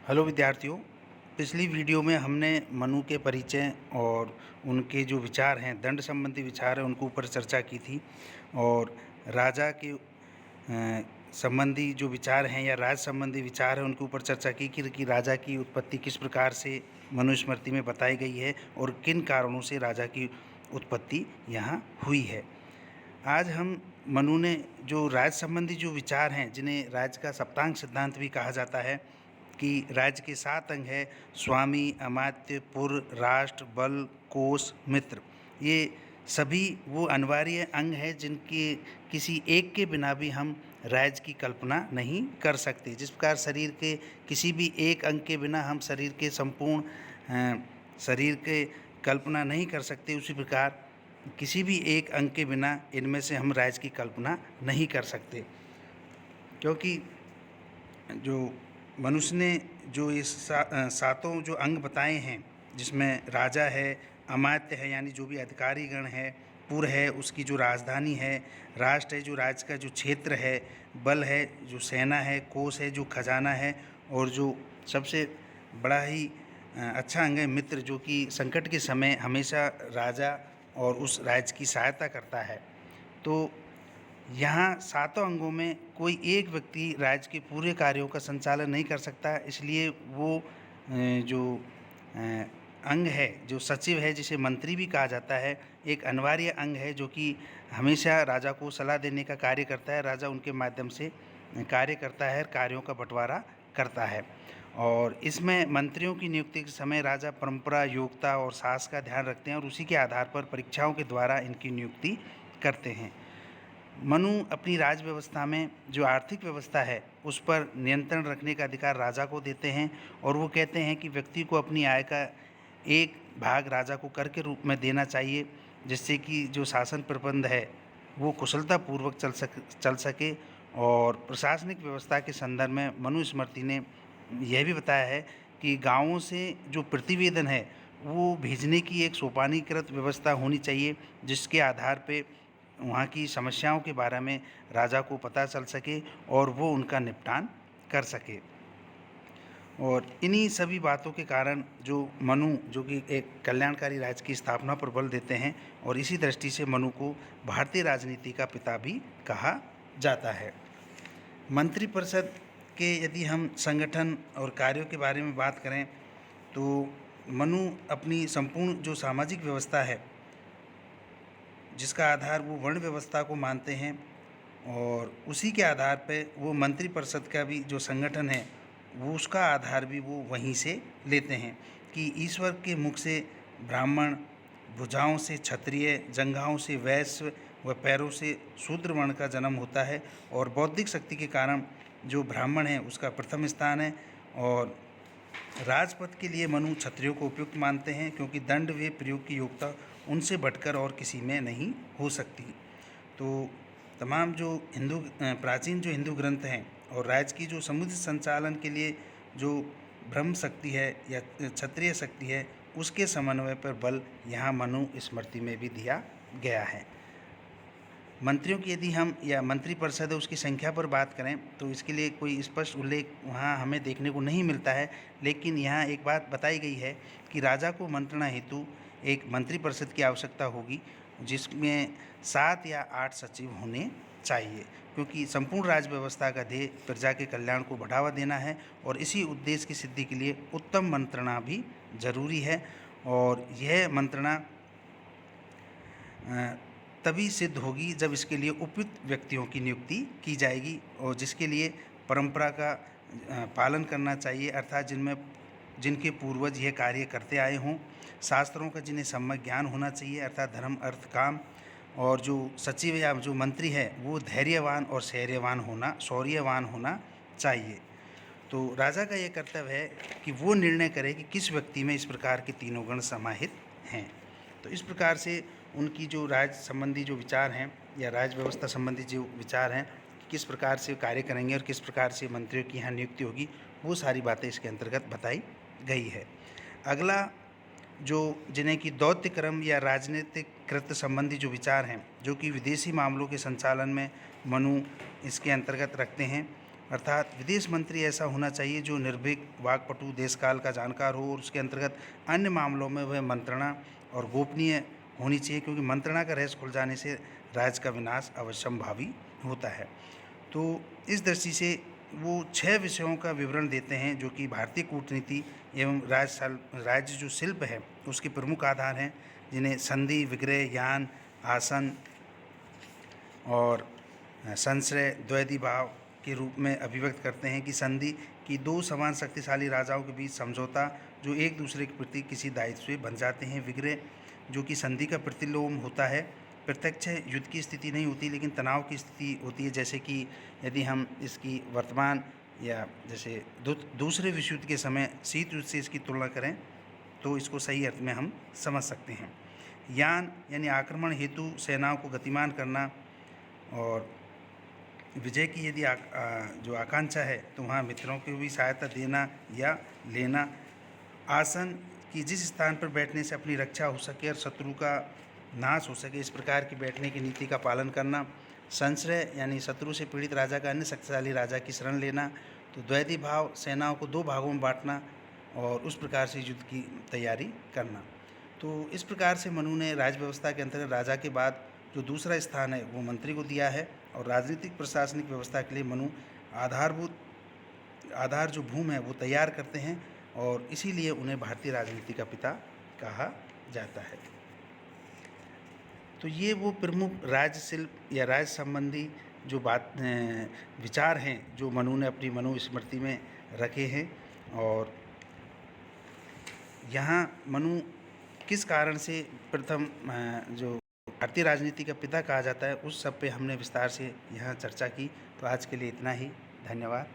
Hello विद्यार्थियों। पिछली video में हमने मनु के परिचय और उनके जो विचार हैं, दंड संबंधी विचार हैं, उनके ऊपर चर्चा की थी। और राजा के संबंधी जो विचार हैं या राज संबंधी विचार हैं उनके ऊपर चर्चा की कि राजा की उत्पत्ति किस प्रकार से मनुस्मृति में बताई गई है और किन कारणों से राजा की उत्पत्ति यहाँ हुई है। आज हम मनु ने जो राज संबंधी जो विचार हैं, जिन्हें राज्य का सप्तांग सिद्धांत भी कहा जाता है, कि राज्य के 7 अंग है: स्वामी, अमात्य, पुर, राष्ट्र, बल, कोष, मित्र। ये सभी वो अनिवार्य अंग हैं जिनके किसी एक के बिना भी हम राज्य की कल्पना नहीं कर सकते। जिस प्रकार शरीर के किसी भी एक अंग के बिना हम शरीर के संपूर्ण शरीर के कल्पना नहीं कर सकते, उसी प्रकार किसी भी एक अंग के बिना इनमें से हम राज्य की कल्पना नहीं कर सकते। क्योंकि जो मनुष्य ने जो ये सातों जो अंग बताए हैं, जिसमें राजा है, अमात्य है यानी जो भी अधिकारी गण है, पुर है उसकी जो राजधानी है, राष्ट्र है जो राज्य का जो क्षेत्र है, बल है जो सेना है, कोष है जो खजाना है, और जो सबसे बड़ा ही अच्छा अंग है मित्र, जो कि संकट के समय हमेशा राजा और उस राज्य की सहायता करता है। तो यहाँ सातों अंगों में कोई एक व्यक्ति राज्य के पूरे कार्यों का संचालन नहीं कर सकता, इसलिए वो जो अंग है, जो सचिव है, जिसे मंत्री भी कहा जाता है, एक अनिवार्य अंग है जो कि हमेशा राजा को सलाह देने का कार्य करता है। राजा उनके माध्यम से कार्य करता है, कार्यों का बंटवारा करता है। और इसमें मंत्रियों की नियुक्ति के समय राजा परंपरा, योग्यता और साहस का ध्यान रखते हैं और उसी के आधार पर परीक्षाओं के द्वारा इनकी नियुक्ति करते हैं। मनु अपनी राज व्यवस्था में जो आर्थिक व्यवस्था है उस पर नियंत्रण रखने का अधिकार राजा को देते हैं, और वो कहते हैं कि व्यक्ति को अपनी आय का एक भाग राजा को कर के रूप में देना चाहिए, जिससे कि जो शासन प्रबंध है वो कुशलतापूर्वक चल सके। और प्रशासनिक व्यवस्था के संदर्भ में मनुस्मृति ने यह भी बताया है कि गाँवों से जो प्रतिवेदन है वो भेजने की एक सोपानीकृत व्यवस्था होनी चाहिए, जिसके आधार पे वहाँ की समस्याओं के बारे में राजा को पता चल सके और वो उनका निपटान कर सके। और इन्हीं सभी बातों के कारण जो मनु, जो कि एक कल्याणकारी राज्य की स्थापना पर बल देते हैं, और इसी दृष्टि से मनु को भारतीय राजनीति का पिता भी कहा जाता है। मंत्रिपरिषद के यदि हम संगठन और कार्यों के बारे में बात करें तो मनु अपनी संपूर्ण जो सामाजिक व्यवस्था है, जिसका आधार वो वर्ण व्यवस्था को मानते हैं, और उसी के आधार पे वो मंत्रिपरिषद का भी जो संगठन है वो उसका आधार भी वो वहीं से लेते हैं कि ईश्वर के मुख से ब्राह्मण, भुजाओं से क्षत्रिय, जंघाओं से वैश्य व पैरों से शूद्र वर्ण का जन्म होता है, और बौद्धिक शक्ति के कारण जो ब्राह्मण है उसका प्रथम स्थान है। और राजपद के लिए मनु क्षत्रियों को उपयुक्त मानते हैं, क्योंकि दंड व प्रयोग की योग्यता उनसे बढ़कर और किसी में नहीं हो सकती। तो तमाम जो प्राचीन जो हिंदू ग्रंथ हैं और राज्य की जो समुचित संचालन के लिए जो ब्रह्म शक्ति है या क्षत्रिय शक्ति है, उसके समन्वय पर बल यहाँ मनु स्मृति में भी दिया गया है। मंत्रियों की यदि हम या मंत्रिपरिषद है उसकी संख्या पर बात करें तो इसके लिए कोई स्पष्ट उल्लेख वहाँ हमें देखने को नहीं मिलता है, लेकिन यहाँ एक बात बताई गई है कि राजा को मंत्रणा हेतु एक मंत्रिपरिषद की आवश्यकता होगी, जिसमें 7 या 8 सचिव होने चाहिए, क्योंकि संपूर्ण राज्य व्यवस्था का ध्येय प्रजा के कल्याण को बढ़ावा देना है, और इसी उद्देश्य की सिद्धि के लिए उत्तम मंत्रणा भी जरूरी है। और यह मंत्रणा तभी सिद्ध होगी जब इसके लिए उपयुक्त व्यक्तियों की नियुक्ति की जाएगी, और जिसके लिए परंपरा का पालन करना चाहिए, अर्थात जिनके पूर्वज यह कार्य करते आए हों, शास्त्रों का जिन्हें सम्यक ज्ञान होना चाहिए, अर्थात धर्म, अर्थ, काम। और जो सचिव या जो मंत्री है वो धैर्यवान और शौर्यवान होना चाहिए। तो राजा का यह कर्तव्य है कि वो निर्णय करे कि किस व्यक्ति में इस प्रकार के तीनों गुण समाहित हैं। तो इस प्रकार से उनकी जो राज्य संबंधी जो विचार हैं या राज्य व्यवस्था संबंधी जो विचार हैं, किस प्रकार से कार्य करेंगे और किस प्रकार से मंत्रियों की यहाँ नियुक्ति होगी, वो सारी बातें इसके अंतर्गत बताई गई है। अगला जो जिन्हें कि दौत्य क्रम या राजनीतिक कृत्य संबंधी जो विचार हैं, जो कि विदेशी मामलों के संचालन में मनु इसके अंतर्गत रखते हैं, अर्थात विदेश मंत्री ऐसा होना चाहिए जो निर्भीक, वाक्पटु, देशकाल का जानकार हो और उसके अंतर्गत अन्य मामलों में वह मंत्रणा और गोपनीय होनी चाहिए, क्योंकि मंत्रणा का रहस्य खुल जाने से राज्य का विनाश अवश्यंभावी होता है। तो इस दृष्टि से वो 6 विषयों का विवरण देते हैं जो कि भारतीय कूटनीति एवं राज्य जो शिल्प है उसके प्रमुख आधार हैं, जिन्हें संधि, विग्रह, यान, आसन और संश्रय, द्वैधी भाव के रूप में अभिव्यक्त करते हैं। कि संधि कि 2 समान शक्तिशाली राजाओं के बीच समझौता जो एक दूसरे के प्रति किसी दायित्व से बन जाते हैं। विग्रह जो कि संधि का प्रतिलोम होता है, प्रत्यक्ष युद्ध की स्थिति नहीं होती लेकिन तनाव की स्थिति होती है। जैसे कि यदि हम इसकी वर्तमान या जैसे दूसरे विश्व युद्ध के समय शीत युद्ध से इसकी तुलना करें तो इसको सही अर्थ में हम समझ सकते हैं। यान यानी आक्रमण हेतु सेनाओं को गतिमान करना और विजय की यदि जो आकांक्षा है तो वहाँ मित्रों को भी सहायता देना या लेना। आसन कि जिस स्थान पर बैठने से अपनी रक्षा हो सके और शत्रु का नाश हो सके, इस प्रकार की बैठने की नीति का पालन करना। संश्रय यानी शत्रु से पीड़ित राजा का अन्य शक्तिशाली राजा की शरण लेना। तो द्वैधी भाव सेनाओं को 2 भागों में बांटना और उस प्रकार से युद्ध की तैयारी करना। तो इस प्रकार से मनु ने राज्य व्यवस्था के अंतर्गत राजा के बाद जो दूसरा स्थान है वो मंत्री को दिया है। और राजनीतिक प्रशासनिक व्यवस्था के लिए मनु आधार जो भूमि है वो तैयार करते हैं और इसीलिए उन्हें भारतीय राजनीति का पिता कहा जाता है। तो ये वो प्रमुख राज्य शिल्प या राज्य संबंधी जो विचार हैं जो मनु ने अपनी मनुस्मृति में रखे हैं। और यहाँ मनु किस कारण से प्रथम जो भारतीय राजनीति का पिता कहा जाता है उस सब पे हमने विस्तार से यहाँ चर्चा की। तो आज के लिए इतना ही, धन्यवाद।